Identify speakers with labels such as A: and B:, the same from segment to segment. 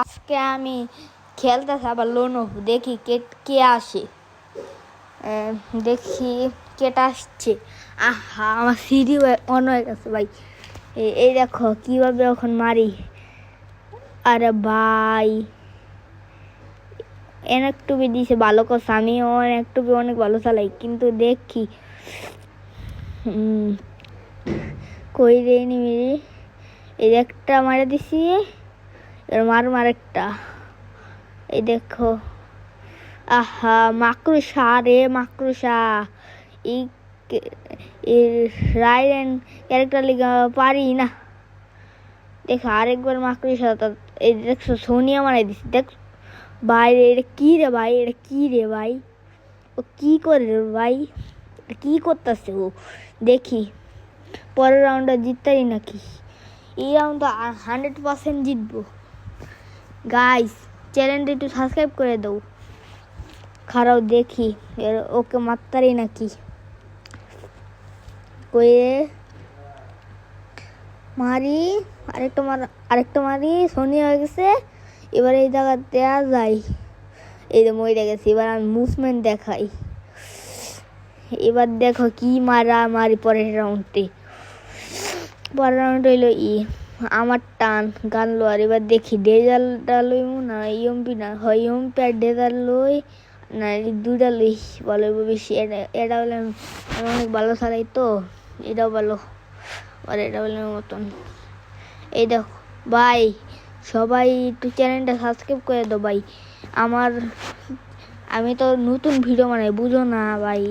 A: আজকে আমি খেলতেছি আবার লোনো, দেখি কে কে আসে। দেখি কেটা আসছে। আহা, আমার সিঁড়ি অন হয়ে গেছে ভাই। এই দেখো কিভাবে এখন মারি। আরে ভাই অনেক টুপি দিয়েছে, ভালো কথা। আমি অনেক টুপি অনেক ভালো চালাই, কিন্তু দেখি কই রে নিমিরি। এই একটা মারে দিছি, এর মার একটা। এই দেখো, আহা মাকড়সা রে মাকড়সা। এই রাইডেন ক্যারেক্টার লিগা পারি না। দেখো আরেকবার মাকড়সা। এই দেখছো সোনিয়া মারাই দিছি। দেখ ভাই এটা কি রে ভাই, এটা কি রে ভাই, ও কি করে রে ভাই, কি করতেছে ও। দেখি পরের রাউন্ডটা জিততারি নাকি। এই রাউন্ডটা 100% জিতবো। গাইস চ্যানেলটা একটু সাবস্ক্রাইব করে দাও। খারাপ দেখি ওকে মারতারি নাকি। কয়ে মারি, আরেকটা মারি। শনি হয়ে গেছে। এবার এই জায়গা দেওয়া যায়। এই যে মরে গেছে। এবার আমি মুভমেন্ট দেখাই। এবার দেখো কি মারি পরের রাউন্ডে। পরের রাউন্ড হইলো আমার টান গান লোয়ার। এবার দেখি ডেজালটা লইমু না ইএমপি, না হয় ইএমপি আর ডেজাল লই, না দুইটা লই ভালো বেশি। এটা বলে আমি অনেক ভালো চালাই তো, এটাও ভালো আর এটা বলে মতন। এই দেখো ভাই, সবাই একটু চ্যানেলটা সাবস্ক্রাইব করে দাও ভাই। আমি তো নতুন ভিডিও বানাই, বুঝো না ভাই।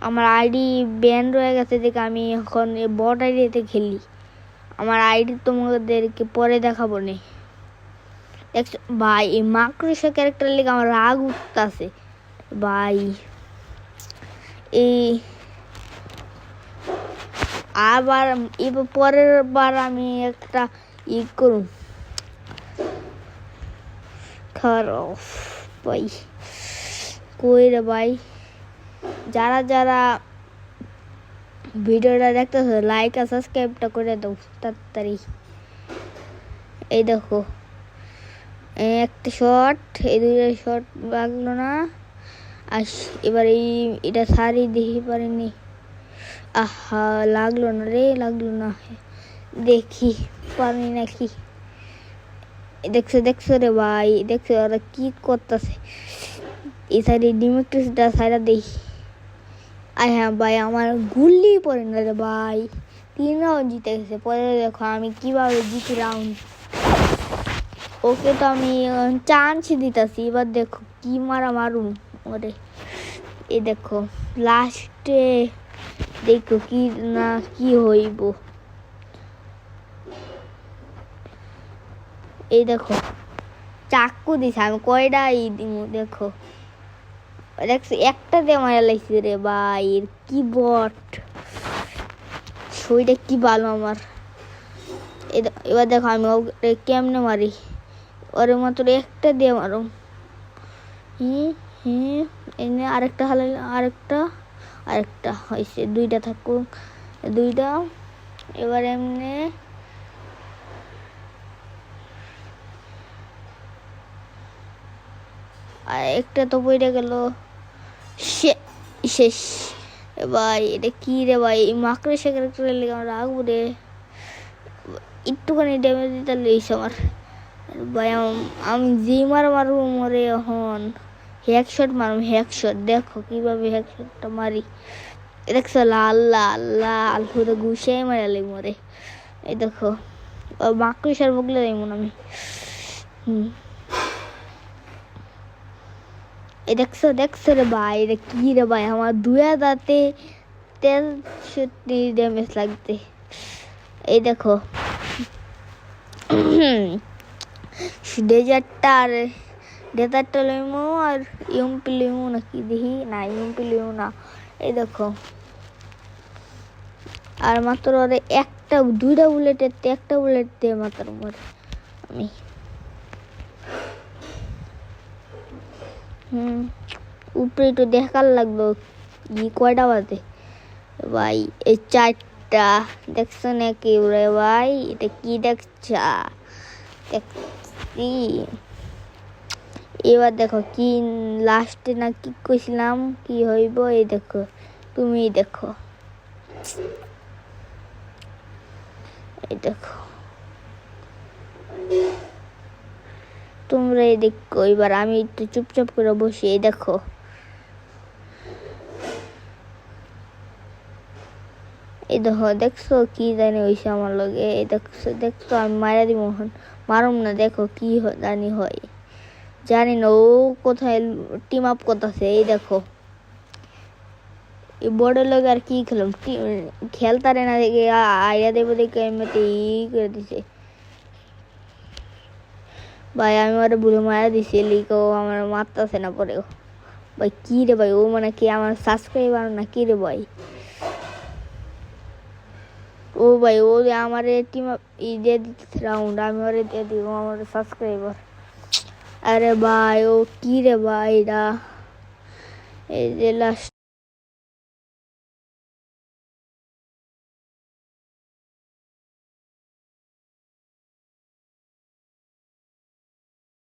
A: আমার আইডি ব্যান রয়ে গেছে দেখে আমি এখন বট আইডিতে খেলি। আমার আইডি তোমাদেরকে পরে দেখাবো নে। দেখছো ভাই, এই মাকড়সা ক্যারেক্টার লেগে আমার রাগ উঠতেছে ভাই। এই আবার এবার পরের বার আমি একটা করুন খারাপ ভাই। কই রে ভাই, যারা যারা ভিডিওটা দেখতেছো লাইক আর সাবস্ক্রাইবটা করে দাও তাড়াতাড়ি। এই দেখো একটা শট, এই দুইটা শট লাগলো না। আর এবার এটা সারি দেখি পারিনি। আহা লাগলো না রে, লাগলো না। দেখি পারি নাকি। দেখছো রে ভাই, দেখছো ওরা কি করতেছে। এই সাইডে ডিমেক্ট্রিসটা সাইডা দেখি। আর হ্যাঁ ভাই, আমার গুল্লি পড়ে না রে ভাই। 3 রাউন্ড জিতে গেছে। পরে দেখো আমি কিভাবে জিতি রাউন্ড। ওকে তো আমি চান্স দিতেছি। এবার দেখো কি মারুম ওরে। এই দেখো লাস্টে দেখো কি না কি হইব। এই দেখো চাকু দিছে, আমি কয়টা দিমু দেখো। দেখছো একটা দিয়ে মারা লাগছে রে ভাই। কি বট, শরীরটা কি ভালো আমার। এবার দেখো আমি ওকে কেমনে মারি। ওরে মাত্র একটা দিয়ে মারো। এনে আরেকটা হালে, আরেকটা হয়েছে। দুইটা থাকুক, দুইটা। এবার এমনি আর একটা তো পড়ে গেল, শেষ। ভাই এটা কি রে ভাই, মাকড়সা ক্যারেক্টারের লেগে আমার রাখবো রে। একটুখানি ড্যামেজ দিতে লইছে আমার ভাই। আমি যে মারবো মরে এখন হেডশট মারুম, হেডশট। দেখো কিভাবে হেডশটটা মারি। দেখছো লাল লাল লাল পুরো ঘুষাই মারালি মরে। এই দেখো মাকড়সার বগলে এমন আমি। এই দেখছো রে ভাই, এটা কি রে ভাই, আমার 2063 ড্যামেজ লাগতে। এই দেখো ডেজার্টটা লইমু আর ইউমপি লইমু নাকি দেখি। না ইউমপি লইমু না। এই দেখো আর মাত্র ওরে দুইটা বুলেটের একটা বুলেট দিয়ে মাত্র মরে আমি। উপরে একটু দেখার লাগলো কয়টা বাজে ভাই। এই এটা দেখছো নাকি রে ভাই? এটা কি দেখছা? দেখছি। এবার দেখো কি লাস্টে না কি কইছিলাম কি হইব, এই দেখো, তুমি দেখো, এই দেখো, তোমরা এই দেখো। এবার আমি একটু চুপচাপ করে বসি, এই দেখো, এই দেখো, দেখছো কি জানি হয়েছে আমার লগে, এই দেখছো, দেখছো আমি মারা দিব, মারুম না, দেখো কি জানি হয়, জানি না ও কোথায় টিম আপ করতেছে। এই দেখো এই বড় লোক আর কি খেলাম, খেলতারে না দেখে আইয়া দেবো দেখে এমনিতে করে দিছে ভাই। আমি ওরা বুড়ো মারা দিছি, লিখো আমার মারতেছে না পরেও ভাই। কি রে ভাই, ও মানে কি আমার সাবস্ক্রাইবার না কি রে ভাই? ও ভাই ও আমার টিম ই দিয়ে দিচ্ছে রাউন্ড, আমি ওরে দিয়ে দিব আমার সাবস্ক্রাইবার। আরে ভাই ও কি রে ভাই, এই যে লাস্ট